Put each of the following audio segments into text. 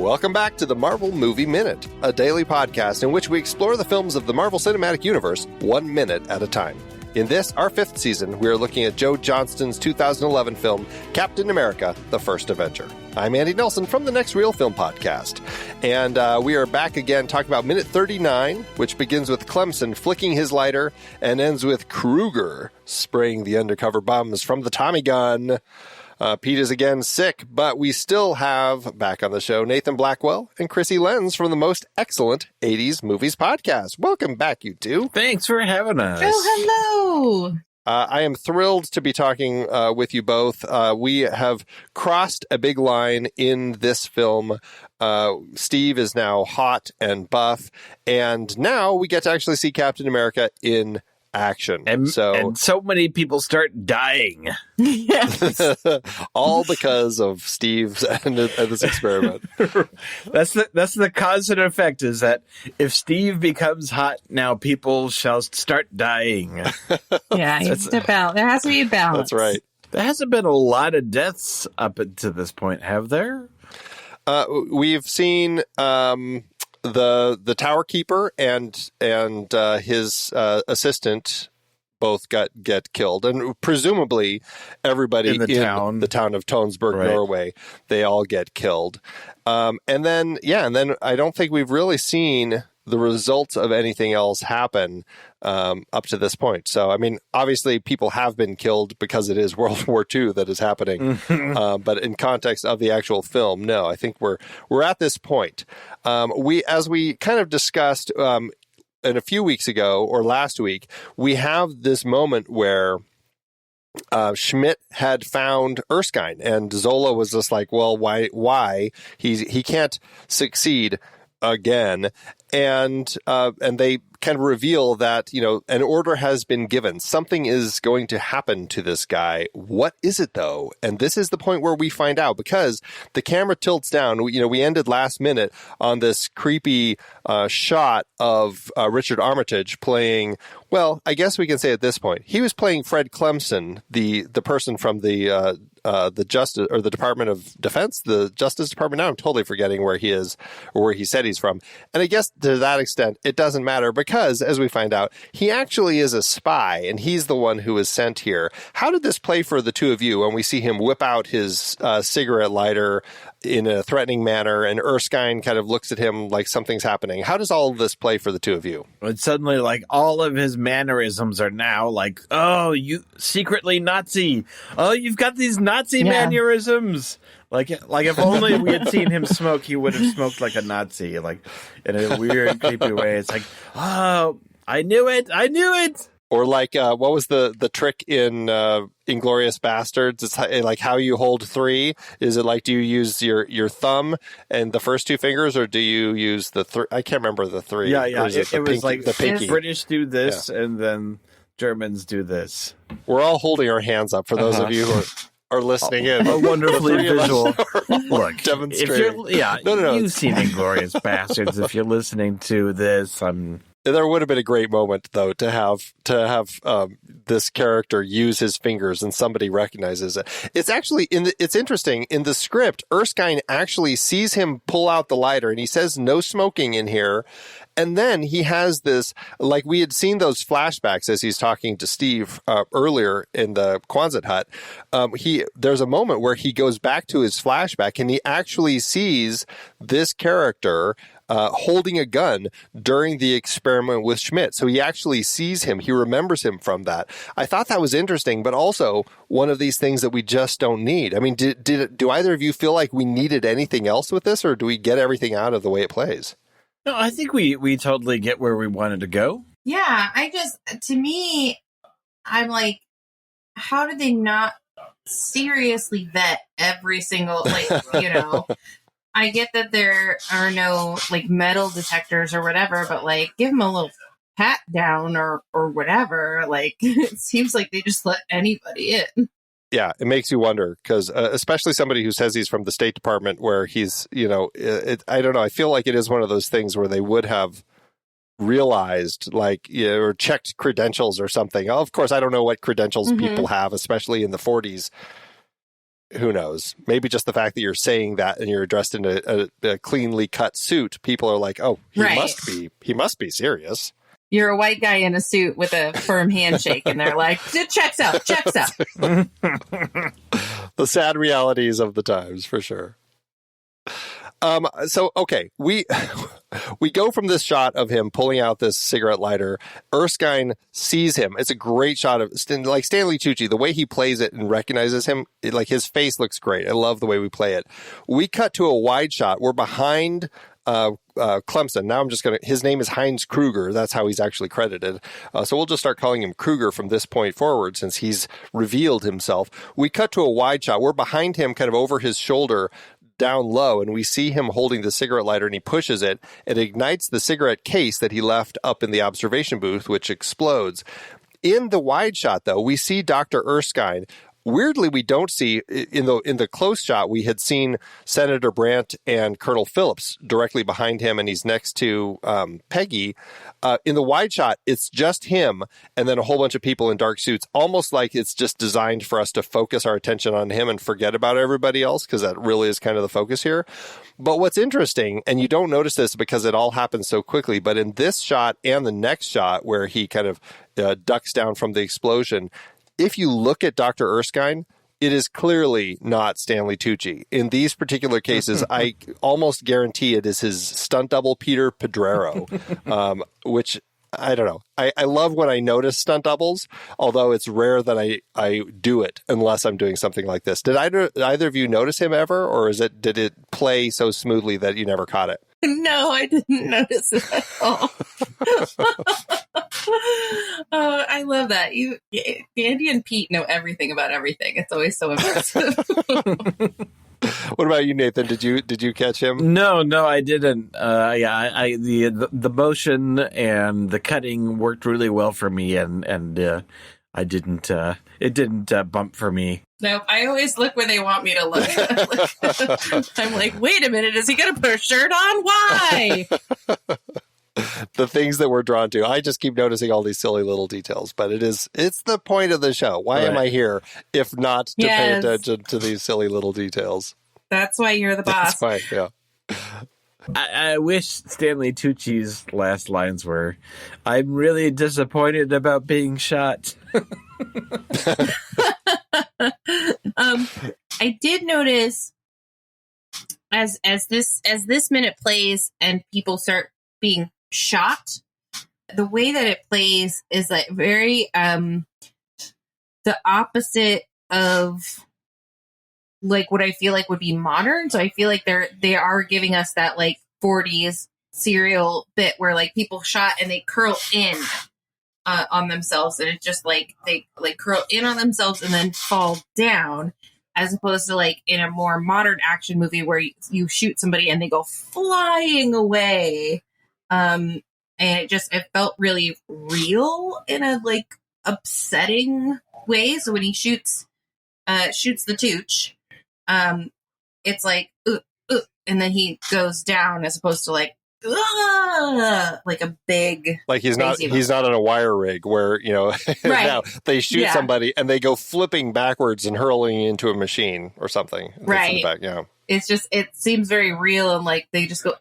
Welcome back to the Marvel Movie Minute, a daily podcast in which we explore the films of the Marvel Cinematic Universe 1 minute at a time. In this, our 5th season, we are looking at Joe Johnston's 2011 film, Captain America, The First Avenger. I'm Andy Nelson from the Next Reel Film Podcast, and we are back again talking about minute 39, which begins with Clemson flicking his lighter and ends with Kruger spraying the undercover bums from the Tommy gun. Pete is again sick, but we still have back on the show Nathan Blackwell and Krissy Lenz from the Most Excellent 80s Movies Podcast. Welcome back, you two. Thanks for having us. Oh, hello. I am thrilled to be talking with you both. We have crossed a big line in this film. Steve is now hot and buff, and now we get to actually see Captain America in action. And so many people start dying. Yes. All because of Steve's and this experiment. That's the cause and effect, is that if Steve becomes hot, now people shall start dying. Yeah, there has to be a balance. That's right. There hasn't been a lot of deaths up to this point, have there? We've seen the tower keeper and his assistant both get killed, and presumably everybody in the town of Tonsberg, right. Norway, they all get killed. And then I don't think we've really seen the results of anything else happen up to this point. So, I mean, obviously people have been killed because it is World War II that is happening. But in context of the actual film, no, I think we're at this point. As we kind of discussed in a few weeks ago or last week, we have this moment where Schmidt had found Erskine, and Zola was just like, well, why? He can't succeed again. And they kind of reveal that, an order has been given. Something is going to happen to this guy. What is it, though? And this is the point where we find out, because the camera tilts down. We ended last minute on this creepy shot of Richard Armitage playing, well, I guess we can say at this point, he was playing Fred Clemson, the person from the Justice, or the Department of Defense, the Justice Department. Now I'm totally forgetting where he is or where he said he's from. And I guess to that extent, it doesn't matter, because as we find out, he actually is a spy, and he's the one who is sent here. How did this play for the two of you when we see him whip out his cigarette lighter in a threatening manner, and Erskine kind of looks at him like something's happening? How does all of this play for the two of you? It's suddenly like all of his mannerisms are now like, oh, you secretly Nazi. Oh, you've got these Nazi mannerisms. Like if only we had seen him smoke, he would have smoked like a Nazi, like in a weird, creepy way. It's like, oh, I knew it. Or like, what was the trick in Inglourious Bastards? It's like how you hold three. Is it like, do you use your thumb and the first two fingers, or do you use the three? I can't remember the three. Yeah. It was like the pinky. British do this, and then Germans do this. We're all holding our hands up for those of you who are listening in. A wonderfully visual look. Demonstrating. You've seen Inglourious Bastards. If you're listening to this, there would have been a great moment, though, to have this character use his fingers and somebody recognizes it. It's actually it's interesting in the script. Erskine actually sees him pull out the lighter, and he says no smoking in here. And then he has this, like we had seen those flashbacks as he's talking to Steve earlier in the Quonset hut. There's a moment where he goes back to his flashback, and he actually sees this character holding a gun during the experiment with Schmidt. So he actually sees him. He remembers him from that. I thought that was interesting, but also one of these things that we just don't need. I mean, do either of you feel like we needed anything else with this, or do we get everything out of the way it plays? No, I think we totally get where we wanted to go. Yeah, to me, I'm like, how did they not seriously vet every single, I get that there are no, metal detectors or whatever, but, give them a little pat down or whatever. It seems like they just let anybody in. Yeah, it makes you wonder, because especially somebody who says he's from the State Department, where he's, I don't know. I feel like it is one of those things where they would have realized, or checked credentials or something. Of course, I don't know what credentials people have, especially in the 40s. who knows? Maybe just the fact that you're saying that and you're dressed in a cleanly cut suit, people are like, oh, he must be serious. You're a white guy in a suit with a firm handshake, and they're like, it checks out. The sad realities of the times, for sure. So, okay, we go from this shot of him pulling out this cigarette lighter. Erskine sees him. It's a great shot of like Stanley Tucci. The way he plays it and recognizes him, like his face looks great. I love the way we play it. We cut to a wide shot. We're behind Clemson. Now his name is Heinz Kruger. That's how he's actually credited. So we'll just start calling him Kruger from this point forward since he's revealed himself. We cut to a wide shot. We're behind him kind of over his shoulder down low, and we see him holding the cigarette lighter, and he pushes it. It ignites the cigarette case that he left up in the observation booth, which explodes. In the wide shot, though, we see Dr. Erskine. Weirdly, we don't see in the close shot. We had seen Senator Brandt and Colonel Phillips directly behind him, and he's next to Peggy. In the wide shot, it's just him, and then a whole bunch of people in dark suits. Almost like it's just designed for us to focus our attention on him and forget about everybody else, because that really is kind of the focus here. But what's interesting, and you don't notice this because it all happens so quickly, but in this shot and the next shot where he kind of ducks down from the explosion. If you look at Dr. Erskine, it is clearly not Stanley Tucci. In these particular cases, I almost guarantee it is his stunt double, Peter Pedrero, which I don't know. I love when I notice stunt doubles, although it's rare that I do it unless I'm doing something like this. Did either of you notice him ever, or did it play so smoothly that you never caught it? No, I didn't notice it at all. I love that. Andy and Pete know everything about everything. It's always so impressive. What about you, Nathan? Did you catch him? No, I didn't. The motion and the cutting worked really well for me, and I didn't. It didn't bump for me. No, I always look where they want me to look. I'm like, wait a minute, is he going to put a shirt on? Why? The things that we're drawn to. I just keep noticing all these silly little details, but it's the point of the show. Why am I here if not to pay attention to these silly little details? That's why you're the boss. That's fine, yeah. I wish Stanley Tucci's last lines were, "I'm really disappointed about being shot." I did notice as this minute plays and people start being shot, the way that it plays is like very the opposite of like what I feel like would be modern. So I feel like they are giving us that like 40s serial bit where like people shot and they curl in on themselves, and it's just like they like curl in on themselves and then fall down, as opposed to like in a more modern action movie where you shoot somebody and they go flying away. And it felt really real in a like upsetting way. So when he shoots the Tooch, it's like, and then he goes down, as opposed to like a big, like he's not on a wire rig where, right. Now they shoot somebody and they go flipping backwards and hurling into a machine or something. Right. Back, yeah. It's just, it seems very real, and like they just go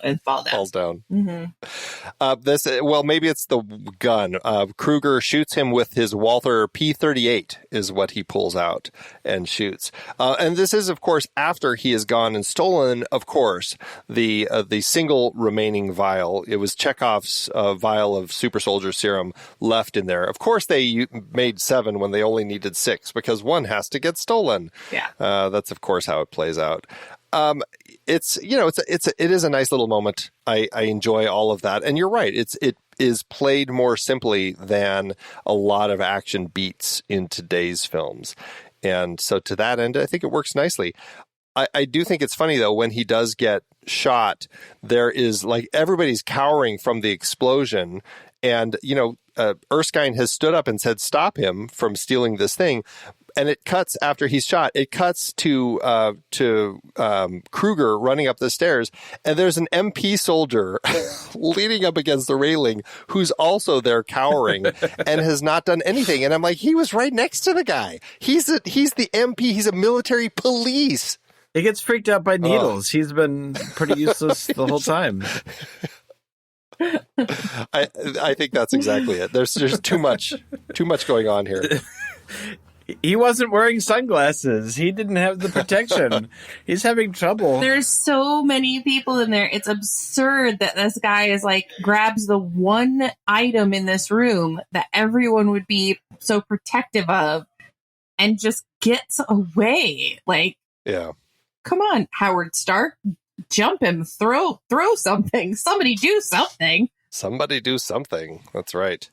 and fall down. Falls down. Mm-hmm. Maybe it's the gun. Kruger shoots him with his Walther P38 is what he pulls out and shoots. And this is, of course, after he has gone and stolen, of course, the single remaining vial. It was Chekhov's vial of super soldier serum left in there. Of course, they made 7 when they only needed 6 because 1 has to get stolen. Yeah. That's of course how it plays out. It is a nice little moment. I enjoy all of that, and you're right. It is played more simply than a lot of action beats in today's films, and so to that end, I think it works nicely. I do think it's funny though when he does get shot. There is like everybody's cowering from the explosion, and Erskine has stood up and said, "Stop him from stealing this thing." and it cuts after he's shot. It cuts to Kruger running up the stairs, and there's an MP soldier leaning up against the railing who's also there cowering and has not done anything. And I'm like, he was right next to the guy. He's the MP. He's a military police. He gets freaked out by needles. He's been pretty useless the whole time. I think that's exactly it. There's too much going on here. He wasn't wearing sunglasses. He didn't have the protection. He's having trouble. There's so many people in there. It's absurd that this guy is like grabs the one item in this room that everyone would be so protective of and just gets away. Like, yeah. Come on, Howard Stark. Jump him, throw something. Somebody do something. Somebody do something. That's right.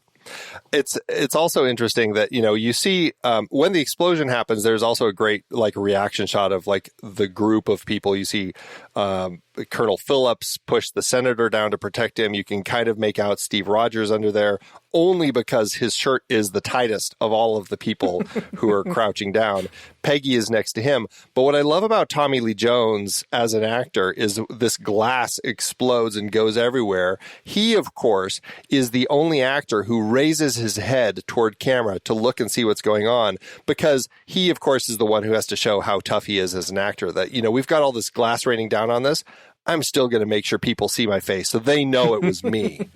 It's also interesting that, you see when the explosion happens, there's also a great like reaction shot of like the group of people. You see Colonel Phillips push the senator down to protect him. You can kind of make out Steve Rogers under there only because his shirt is the tightest of all of the people who are crouching down. Peggy is next to him. But what I love about Tommy Lee Jones as an actor is this glass explodes and goes everywhere. He, of course, is the only actor who raises his head toward camera to look and see what's going on, because he, of course, is the one who has to show how tough he is as an actor. That, we've got all this glass raining down on this. I'm still going to make sure people see my face so they know it was me.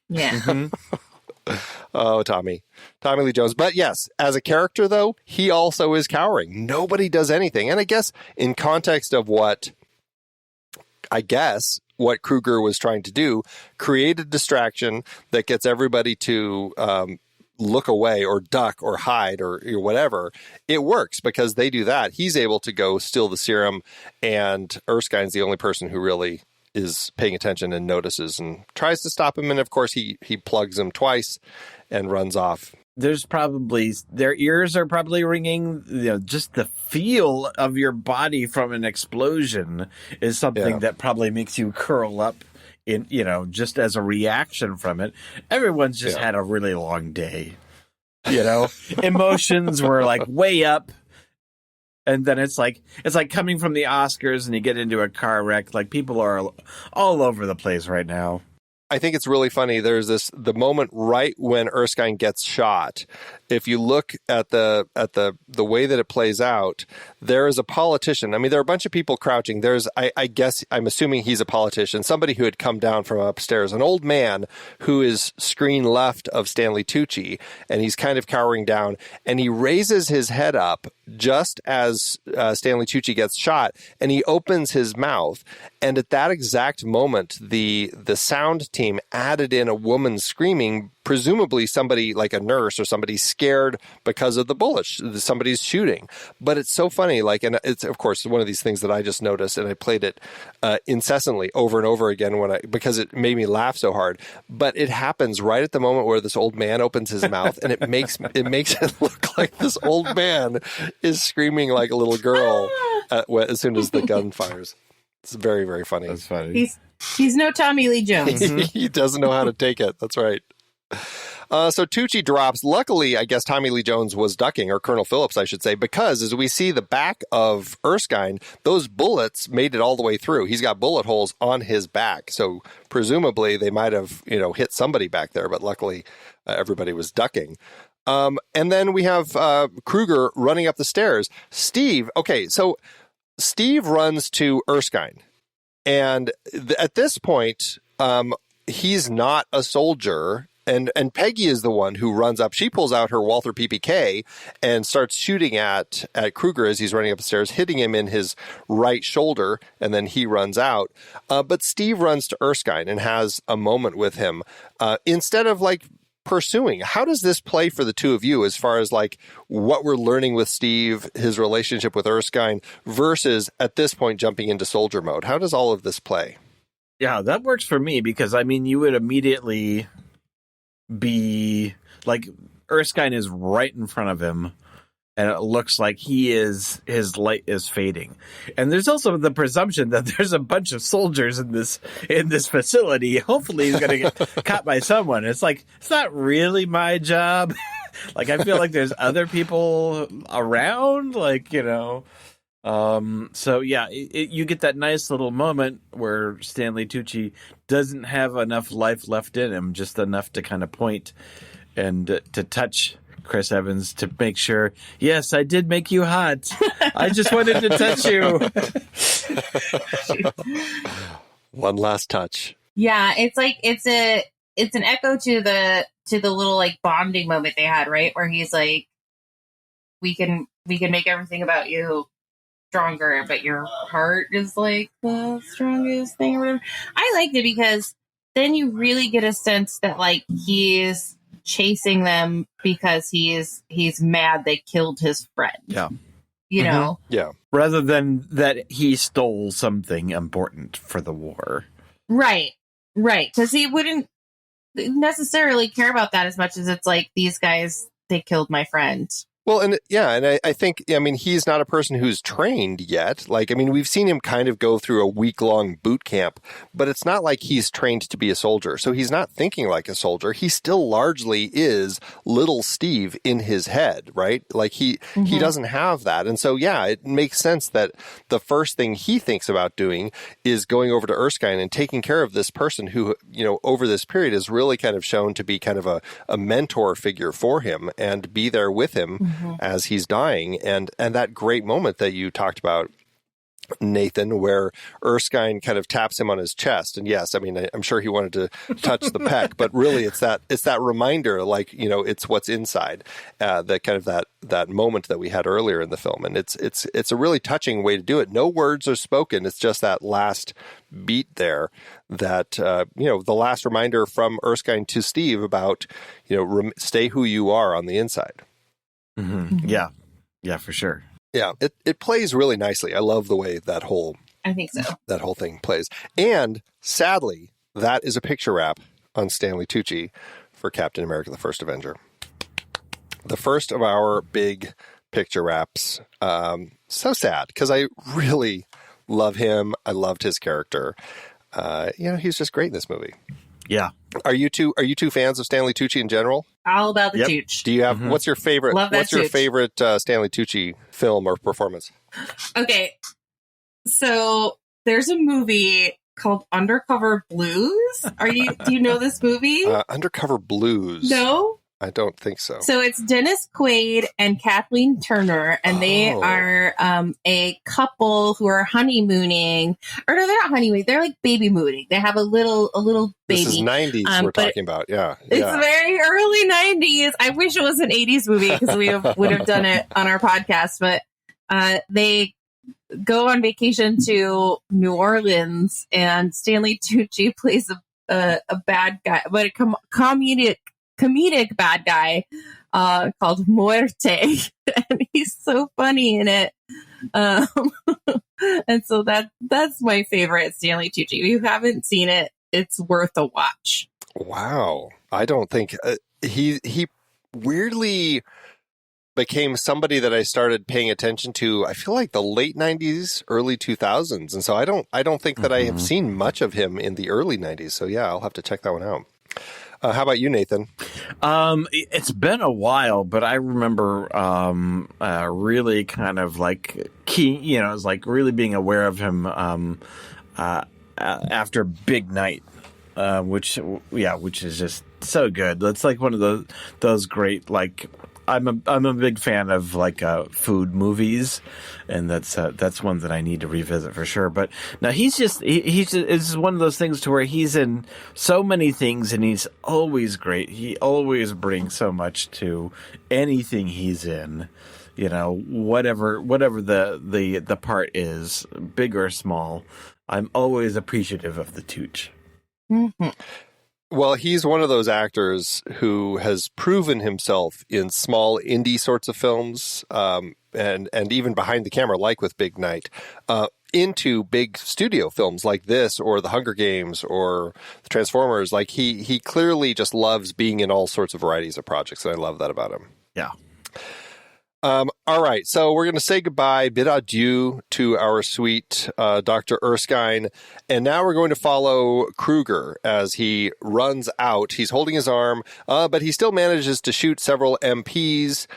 Yeah. Mm-hmm. Oh, Tommy Lee Jones. But yes, as a character, though, he also is cowering. Nobody does anything. And I guess in context of what Kruger was trying to do, create a distraction that gets everybody to look away or duck or hide or whatever, it works because they do that. He's able to go steal the serum, and Erskine's the only person who really is paying attention and notices and tries to stop him. And of course, he plugs him twice and runs off. Their ears are probably ringing. Just the feel of your body from an explosion is something that probably makes you curl up in, just as a reaction from it. Everyone's just had a really long day, emotions were like way up. And then it's like coming from the Oscars and you get into a car wreck. Like, people are all over the place right now. I think it's really funny. There's the moment right when Erskine gets shot. If you look at the way that it plays out, there is a politician. I mean, there are a bunch of people crouching. There's, I guess, I'm assuming he's a politician, somebody who had come down from upstairs, an old man who is screen left of Stanley Tucci, and he's kind of cowering down, and he raises his head up just as Stanley Tucci gets shot, and he opens his mouth. And at that exact moment, the sound team added in a woman screaming, presumably somebody like a nurse or somebody scared because of the bullets, somebody's shooting. But it's so funny, and it's, of course, one of these things that I just noticed, and I played it incessantly over and over again because it made me laugh so hard. But it happens right at the moment where this old man opens his mouth, and it makes it look like this old man is screaming like a little girl as soon as the gun fires. It's very, very funny. That's funny. He's no Tommy Lee Jones. He doesn't know how to take it. That's right. So Tucci drops. Luckily, I guess Tommy Lee Jones was ducking, or Colonel Phillips, I should say, because as we see the back of Erskine, those bullets made it all the way through. He's got bullet holes on his back. So presumably they might have, hit somebody back there, but luckily everybody was ducking. And then we have Kruger running up the stairs. Steve runs to Erskine. And at this point, he's not a soldier. And Peggy is the one who runs up. She pulls out her Walther PPK and starts shooting at Kruger as he's running up the stairs, hitting him in his right shoulder, and then he runs out. But Steve runs to Erskine and has a moment with him instead of pursuing. How does this play for the two of you as far as what we're learning with Steve, his relationship with Erskine, versus at this point jumping into soldier mode? How does all of this play? Yeah, that works for me because, you would immediately be Erskine is right in front of him and it looks like his light is fading. And there's also the presumption that there's a bunch of soldiers in this facility. Hopefully he's going to get caught by someone. It's it's not really my job Like, I feel like there's other people around, like, so yeah, you get that nice little moment where Stanley Tucci doesn't have enough life left in him, just enough to kind of point and to touch Chris Evans to make sure, yes, I did make you hot. I just wanted to touch you. One last touch. Yeah, it's like it's an echo to the little like bonding moment they had, right? Where he's like, we can make everything about you stronger, but your heart is like the strongest thing or whatever. I liked it because then you really get a sense that like he's chasing them because he's mad they killed his friend. Yeah. You know? Yeah. Rather than that he stole something important for the war. Right. Because he wouldn't necessarily care about that as much as it's like, these guys, they killed my friend. Well, and I think, he's not a person who's trained yet. Like, we've seen him kind of go through a week-long boot camp, but it's not like he's trained to be a soldier. So he's not thinking like a soldier. He still largely is little Steve in his head, right? Like he doesn't have that. And so, yeah, it makes sense that the first thing he thinks about doing is going over to Erskine and taking care of this person who, over this period is really kind of shown to be kind of a mentor figure for him and be there with him as he's dying. And that great moment that you talked about, Nathan, where Erskine kind of taps him on his chest. And yes, I'm sure he wanted to touch the pec, but really it's that reminder, like, it's what's inside, that kind of that moment that we had earlier in the film. And it's a really touching way to do it. No words are spoken. It's just that last beat there that, the last reminder from Erskine to Steve about, stay who you are on the inside. Mm-hmm. Yeah, for sure. Yeah, it plays really nicely. I love the way that whole thing plays. And sadly, that is a picture wrap on Stanley Tucci for Captain America: The First Avenger. The first of our big picture wraps. So sad because I really love him. I loved his character. He's just great in this movie. Yeah. Are you two fans of Stanley Tucci in general? All about the Tucci. Do you have what's your favorite? What's your favorite Stanley Tucci film or performance? Okay, so there's a movie called Undercover Blues. Do you know this movie? Undercover Blues. No, I don't think so. So it's Dennis Quaid and Kathleen Turner, and they are a couple who are honeymooning. Or no, they're not honeymooning. They're like baby mooning. They have a little baby. This is 90s we're talking about. Yeah. It's very early 90s. I wish it was an 80s movie because we would have done it on our podcast. But they go on vacation to New Orleans, and Stanley Tucci plays a bad guy, but a comedic bad guy called Muerte, and he's so funny in it. And so that's my favorite Stanley Tucci. If you haven't seen it, it's worth a watch. Wow. I don't think he weirdly became somebody that I started paying attention to, I feel like the late 90s, early 2000s. And so I don't think that I have seen much of him in the early 90s. So yeah, I'll have to check that one out. How about you, Nathan? It's been a while, but I remember really kind of like it was like really being aware of him after Big Night, which is just so good. It's like one of those great, like, I'm a big fan of like food movies, and that's one that I need to revisit for sure. But now he's just it's one of those things to where he's in so many things and he's always great. He always brings so much to anything he's in. Whatever the part is, big or small, I'm always appreciative of the Tooch. Mm-hmm. Well, he's one of those actors who has proven himself in small indie sorts of films, and even behind the camera, like with Big Night, into big studio films like this, or The Hunger Games, or The Transformers. Like he clearly just loves being in all sorts of varieties of projects, and I love that about him. Yeah. All right, so we're going to say goodbye, bid adieu to our sweet Dr. Erskine, and now we're going to follow Kruger as he runs out. He's holding his arm, but he still manages to shoot several MPs.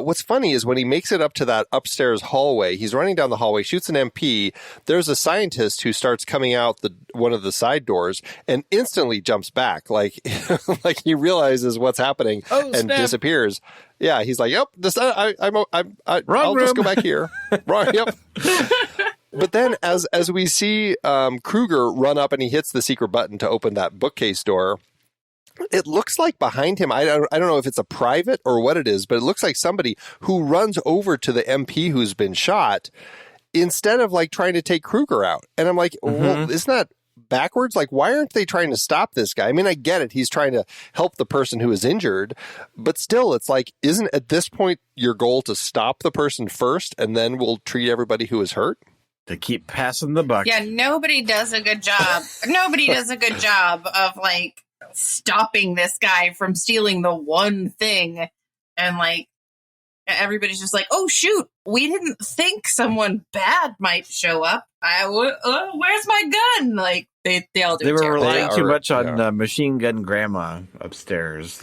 What's funny is when he makes it up to that upstairs hallway, he's running down the hallway, shoots an MP. There's a scientist who starts coming out one of the side doors and instantly jumps back, like like he realizes what's happening and snap. Disappears. Yeah, he's like, "Yep, I'll just go back here." Wrong, yep. But then, as we see Kruger run up and he hits the secret button to open that bookcase door, it looks like behind him. I don't know if it's a private or what it is, but it looks like somebody who runs over to the MP who's been shot instead of like trying to take Kruger out. And I'm like, well, isn't that backwards? Like, why aren't they trying to stop this guy? I mean, I get it. He's trying to help the person who is injured, but still, it's like, isn't at this point your goal to stop the person first and then we'll treat everybody who is hurt? To keep passing the buck. Yeah, nobody does a good job. Nobody does a good job of like stopping this guy from stealing the one thing. And like, everybody's just like, oh, shoot, we didn't think someone bad might show up. Where's my gun? Like, they all do. They were terrible. relying too much on Machine Gun Grandma upstairs.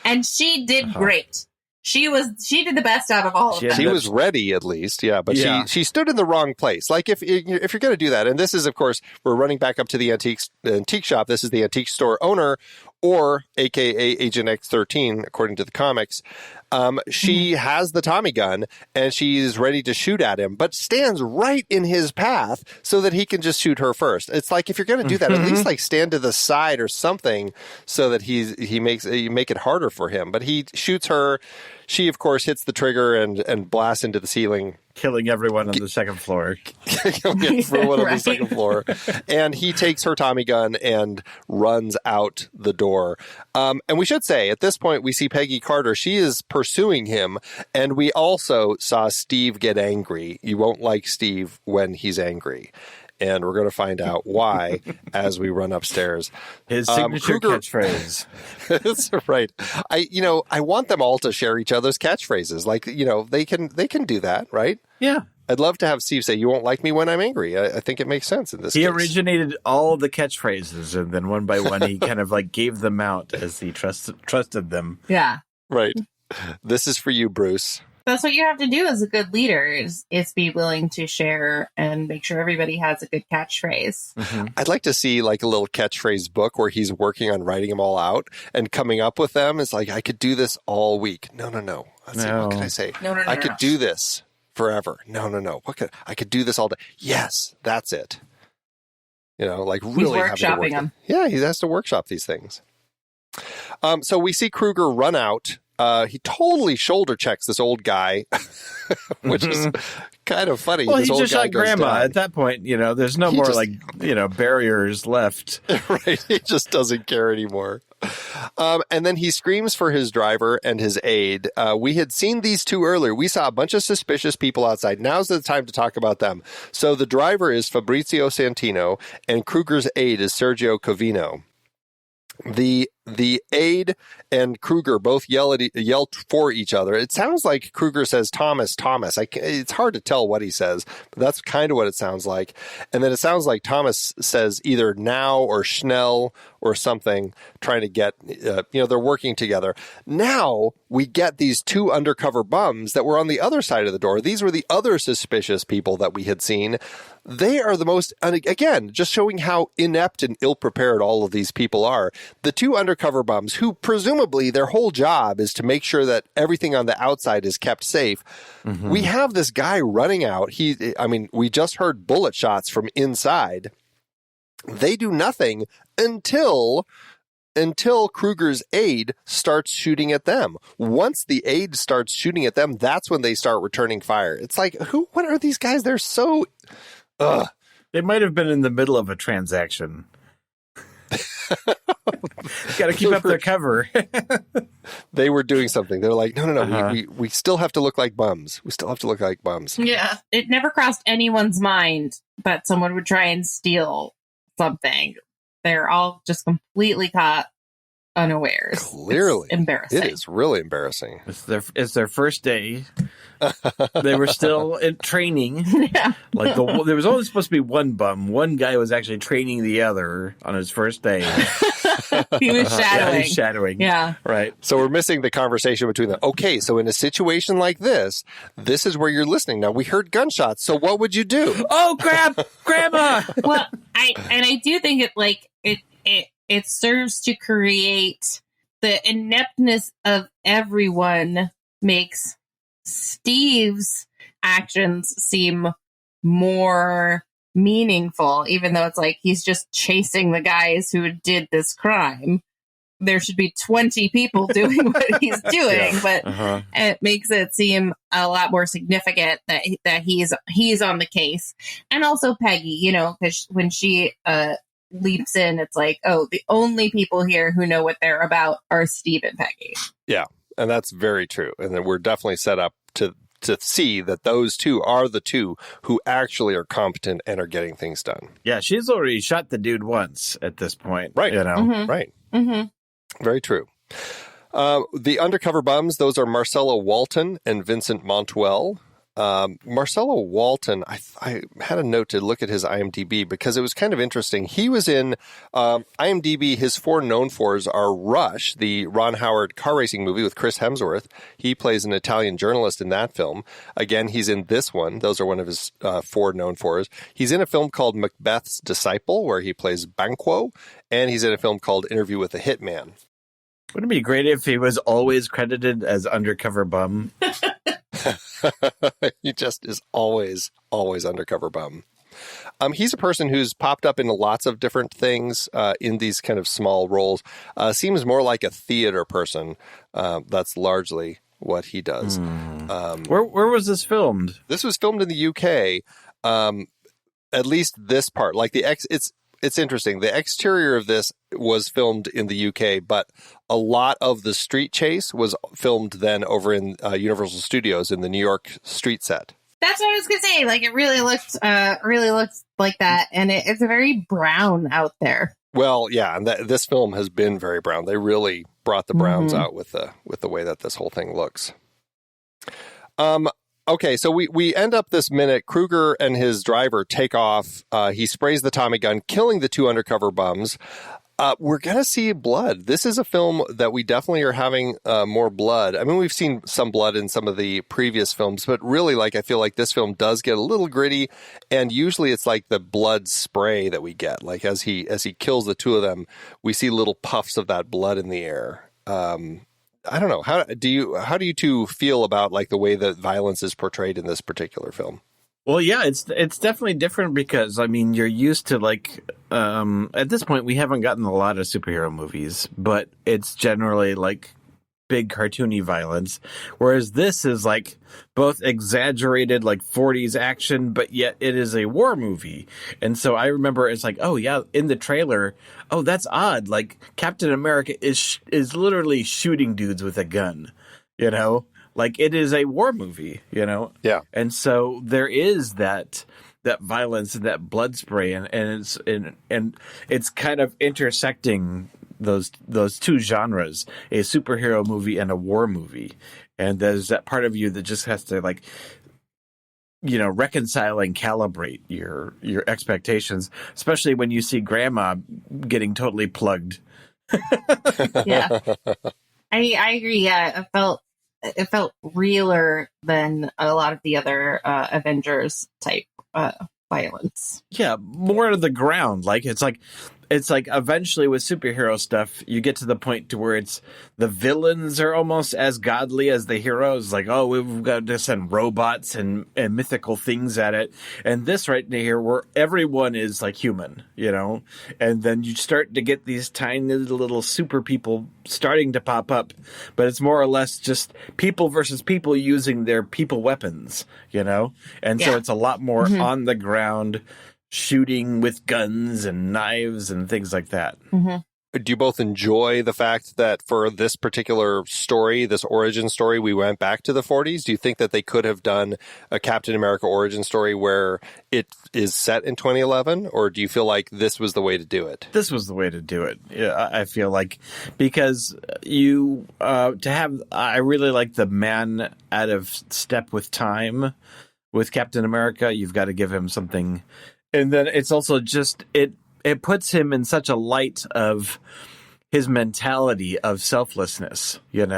and she did great. She did the best out of all of them. She was ready, at least, yeah. But she stood in the wrong place. Like if you're going to do that, and this is, of course, we're running back up to the antique shop. This is the antique store owner, or AKA Agent X-13, according to the comics. She has the Tommy gun and she's ready to shoot at him, but stands right in his path so that he can just shoot her first. It's like, if you're going to do that, at least like stand to the side or something so that you make it harder for him. But he shoots her. She, of course, hits the trigger and blasts into the ceiling, killing everyone on the second floor. Everyone on the second floor. And he takes her Tommy gun and runs out the door. And we should say, at this point, we see Peggy Carter. She is pursuing him. And we also saw Steve get angry. You won't like Steve when he's angry. And we're going to find out why as we run upstairs. His signature catchphrase. That's right. I want them all to share each other's catchphrases. Like, they can do that, right? Yeah. I'd love to have Steve say, "You won't like me when I'm angry." I think it makes sense in this case. He originated all the catchphrases, and then one by one, he kind of like gave them out as he trusted them. Yeah. Right. This is for you, Bruce. That's what you have to do as a good leader is be willing to share and make sure everybody has a good catchphrase. Mm-hmm. I'd like to see like a little catchphrase book where he's working on writing them all out and coming up with them. It's like, I could do this all week. No. Let's see, what can I say? No. I could do this forever. No. I could do this all day. Yes, that's it. Like really he's workshopping them. Yeah, he has to workshop these things. So we see Kruger run out. He totally shoulder checks this old guy, which is kind of funny. Well, this he old just guy shot Grandma. down. At that point, there's no more barriers left. Right. He just doesn't care anymore. And then he screams for his driver and his aide. We had seen these two earlier. We saw a bunch of suspicious people outside. Now's the time to talk about them. So the driver is Fabrizio Santino and Kruger's aide is Sergio Covino. The aide and Kruger both yell for each other. It sounds like Kruger says, Thomas. It's hard to tell what he says, but that's kind of what it sounds like. And then it sounds like Thomas says either now or Schnell or something, trying to get, they're working together. Now we get these two undercover bums that were on the other side of the door. These were the other suspicious people that we had seen. They are the most, and again, just showing how inept and ill-prepared all of these people are. The two undercover bums, who presumably their whole job is to make sure that everything on the outside is kept safe. Mm-hmm. We have this guy running out. We just heard bullet shots from inside. They do nothing until Kruger's aide starts shooting at them. Once the aide starts shooting at them, that's when they start returning fire. It's like, what are these guys? They're so... They might have been in the middle of a transaction. Got to keep up their cover. They were doing something. They're like, no. We still have to look like bums. Yeah. It never crossed anyone's mind that someone would try and steal something. They're all just completely caught unawares. Clearly. It's embarrassing. It is really embarrassing. It's their first day. They were still in training. Yeah. Like there was only supposed to be one bum. One guy was actually training the other on his first day. He was shadowing. He was shadowing. Yeah. Right. So we're missing the conversation between them. Okay, so in a situation like this is where you're listening. Now, we heard gunshots, so what would you do? Oh, crap! Grandma! Well, I do think it serves to create the ineptness of everyone makes Steve's actions seem more meaningful, even though it's like he's just chasing the guys who did this crime. There should be 20 people doing what he's doing, but it makes it seem a lot more significant that he's on the case. And also Peggy, because when she leaps in, it's like, oh, the only people here who know what they're about are Steve and Peggy. Yeah, and that's very true. And then we're definitely set up to see that those two are the two who actually are competent and are getting things done. Yeah, she's already shot the dude once at this point. Right. Mm-hmm. Right. Mm-hmm. Very true. The undercover bums, those are Marcelo Walton and Vincent Montwell. Marcelo Walton, I had a note to look at his IMDb because it was kind of interesting. He was in IMDb. His four known fors are Rush, the Ron Howard car racing movie with Chris Hemsworth. He plays an Italian journalist in that film. Again, he's in this one. Those are one of his four known fors. He's in a film called Macbeth's Disciple, where he plays Banquo, and he's in a film called Interview with a Hitman. Wouldn't it be great if he was always credited as undercover bum? He just is always undercover bum. He's a person who's popped up in lots of different things in these kind of small roles. Seems more like a theater person. That's largely what he does. Where was this filmed? This was filmed in the UK. At least this part, like it's interesting. The exterior of this was filmed in the UK, but a lot of the street chase was filmed then over in Universal Studios in the New York street set. That's what I was gonna say. Like it really looks like that, and it's very brown out there. Well, yeah, and this film has been very brown. They really brought the browns out with the way that this whole thing looks. Okay, so we end up this minute. Kruger and his driver take off. He sprays the Tommy gun, killing the two undercover bums. We're going to see blood. This is a film that we definitely are having more blood. I mean, we've seen some blood in some of the previous films, but really, I feel like this film does get a little gritty, and usually it's like the blood spray that we get. Like as he kills the two of them, we see little puffs of that blood in the air. I don't know. How do you two feel about the way that violence is portrayed in this particular film? Well, yeah, it's definitely different because, I mean, you're used to, at this point, we haven't gotten a lot of superhero movies, but it's generally, big cartoony violence, whereas this is, both exaggerated, 40s action, but yet it is a war movie. And so I remember it's oh, yeah, in the trailer, oh, that's odd. Captain America is literally shooting dudes with a gun, it is a war movie, Yeah. And so there is that violence and that blood spray, and it's kind of intersecting those two genres, a superhero movie and a war movie. And there's that part of you that just has to reconcile and calibrate your expectations, especially when you see Grandma getting totally plugged. Yeah. I agree. Yeah. It felt realer than a lot of the other Avengers type violence. Yeah, more to the ground. It's like eventually with superhero stuff, you get to the point to where it's the villains are almost as godly as the heroes. Oh, we've got to send robots and mythical things at it. And this right here, where everyone is human, and then you start to get these tiny little super people starting to pop up, but it's more or less just people versus people using their people weapons, and so it's a lot more on the ground shooting with guns and knives and things like that. Mm-hmm. do you both enjoy the fact that for this particular story, this origin story, we went back to the 40s? Do you think that they could have done a Captain America origin story where it is set in 2011? Or do you feel like this was the way to do it? This was the way to do it. Yeah, I feel like, because I really like the man out of step with time with Captain America. You've got to give him something. And then it's also just, it puts him in such a light of his mentality of selflessness, and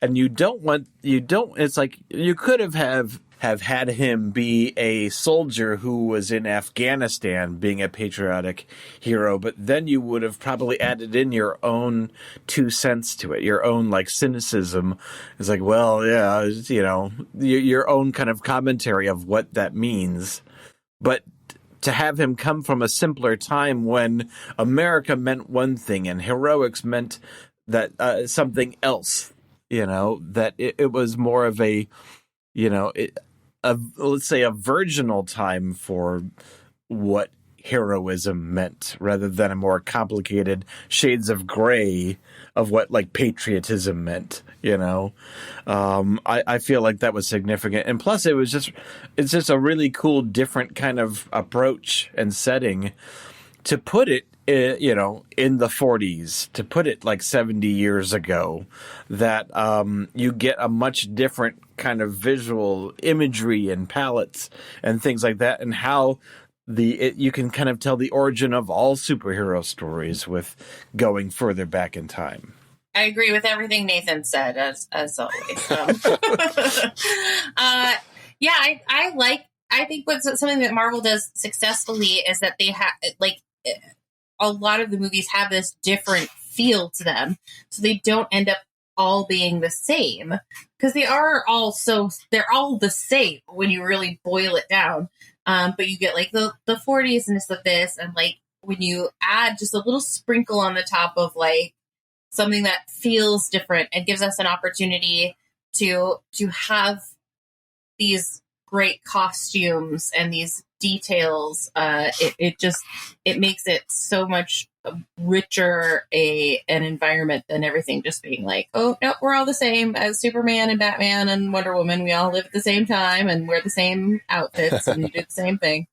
it's like you could have had him be a soldier who was in Afghanistan being a patriotic hero, but then you would have probably added in your own 2 cents to it, your own like cynicism. It's like, well, yeah, your own kind of commentary of what that means. But to have him come from a simpler time when America meant one thing and heroics meant that something else, that it was more of a, let's say a virginal time for what heroism meant, rather than a more complicated shades of gray of what like patriotism meant. I feel like that was significant, and plus it's just a really cool different kind of approach and setting to put it in the 40s, to put it like 70 years ago, that you get a much different kind of visual imagery and palettes and things like that, and how you can kind of tell the origin of all superhero stories with going further back in time. I agree with everything Nathan said, as always. I think something that Marvel does successfully is that they have a lot of the movies have this different feel to them, so they don't end up all being the same, because they're all the same when you really boil it down. But you get like the 40s-ness of this, and like when you add just a little sprinkle on the top of like something that feels different and gives us an opportunity to have these great costumes and these details, it makes it so much richer an environment than everything just being like, oh no, we're all the same as Superman and Batman and Wonder Woman. We all live at the same time and wear the same outfits and do the same thing.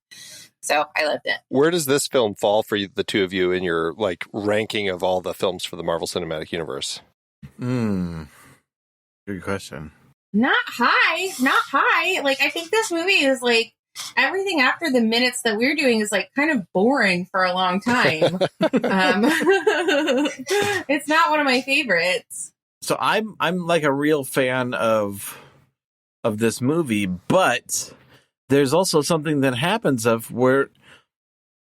So I loved it. Where does this film fall for the two of you in your like ranking of all the films for the Marvel Cinematic Universe? Good question. Not high. Like, I think this movie is like, everything after the minutes that we're doing is like kind of boring for a long time. It's not one of my favorites. So I'm like a real fan of this movie, but there's also something that happens of where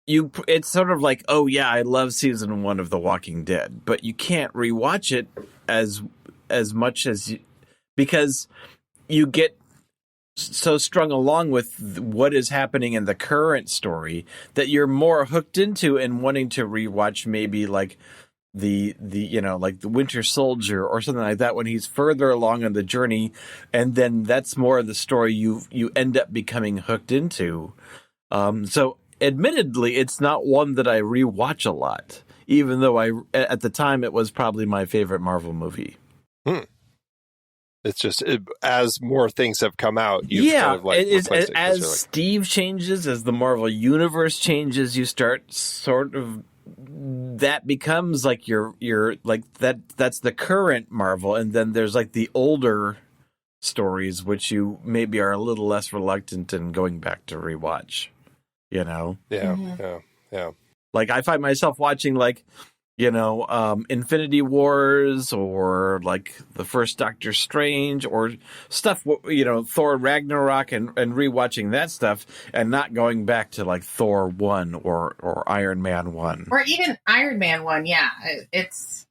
it's sort of like, oh yeah, I love season 1 of The Walking Dead, but you can't rewatch it as much as because you get so strung along with what is happening in the current story that you're more hooked into and wanting to rewatch maybe like the like the Winter Soldier or something like that when he's further along on the journey, and then that's more of the story you end up becoming hooked into. So admittedly, it's not one that I rewatch a lot, even though at the time it was probably my favorite Marvel movie. It's just as more things have come out, you've kind of like as Steve changes, as the Marvel universe changes, you start sort of that becomes like your like that's the current Marvel, and then there's like the older stories which you maybe are a little less reluctant in going back to rewatch. Yeah. Like I find myself watching like Infinity Wars or like the first Doctor Strange or stuff, Thor Ragnarok and rewatching that stuff and not going back to like Thor 1 or Iron Man 1. Or even Iron Man 1, yeah. It's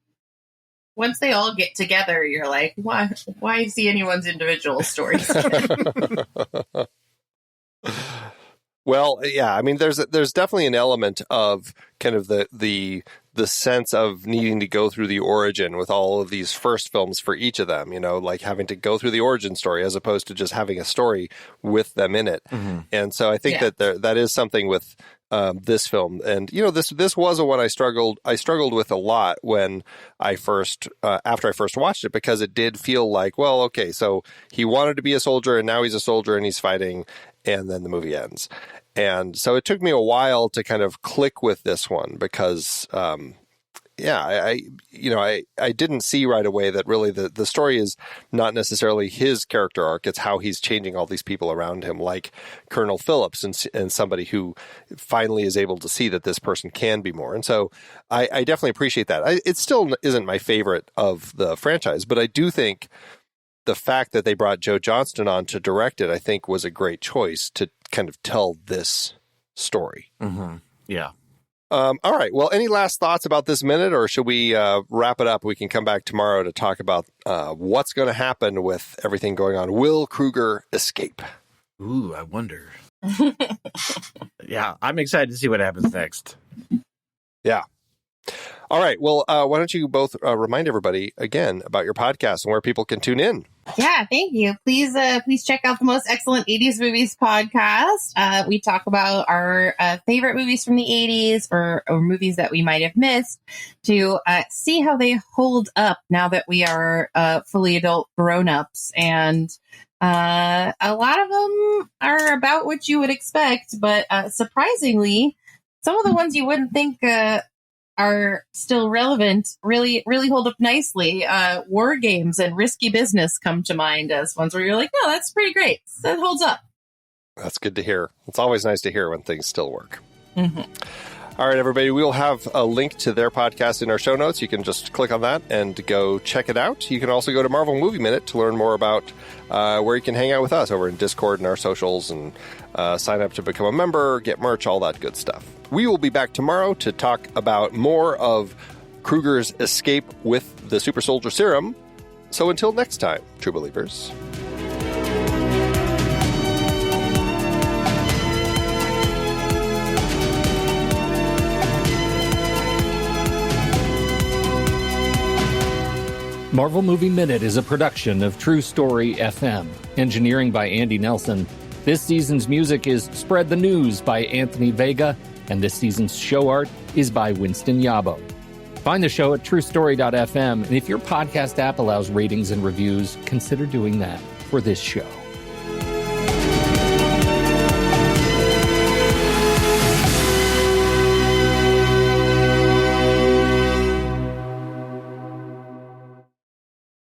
once they all get together, you're like, why see anyone's individual stories? Well, yeah, I mean, there's definitely an element of kind of the sense of needing to go through the origin with all of these first films for each of them, like having to go through the origin story as opposed to just having a story with them in it. Mm-hmm. And so I think that is something with this film. And, this was a one I struggled with a lot when after I first watched it, because it did feel like, well, okay, so he wanted to be a soldier and now he's a soldier and he's fighting, and then the movie ends. And so it took me a while to kind of click with this one because, I didn't see right away that really the story is not necessarily his character arc. It's how he's changing all these people around him, like Colonel Phillips and somebody who finally is able to see that this person can be more. And so I definitely appreciate that. It still isn't my favorite of the franchise, but I do think the fact that they brought Joe Johnston on to direct it, I think, was a great choice to kind of tell this story. Mm-hmm. Yeah. All right. Well, any last thoughts about this minute, or should we wrap it up? We can come back tomorrow to talk about what's going to happen with everything going on. Will Kruger escape? Ooh, I wonder. Yeah, I'm excited to see what happens next. Yeah. All right. Well, why don't you both remind everybody again about your podcast and where people can tune in? Yeah, thank you. Please check out the Most Excellent 80s Movies podcast. We talk about our favorite movies from the 80s or movies that we might have missed to see how they hold up now that we are fully adult grown-ups. And a lot of them are about what you would expect, but surprisingly, some of the ones you wouldn't think are still relevant, really hold up nicely. War Games and Risky Business come to mind as ones where you're like, no, that's pretty great. That holds up. That's good to hear. It's always nice to hear when things still work. Mm-hmm. All right, everybody, we will have a link to their podcast in our show notes. You can just click on that and go check it out. You can also go to Marvel Movie Minute to learn more about where you can hang out with us over in Discord and our socials, and sign up to become a member, get merch, all that good stuff. We will be back tomorrow to talk about more of Kruger's escape with the super soldier serum. So until next time, true believers. Marvel Movie Minute is a production of True Story FM. Engineering by Andy Nelson. This season's music is Spread the News by Anthony Vega, and this season's show art is by Winston Yabo. Find the show at truestory.fm, and if your podcast app allows ratings and reviews, consider doing that for this show.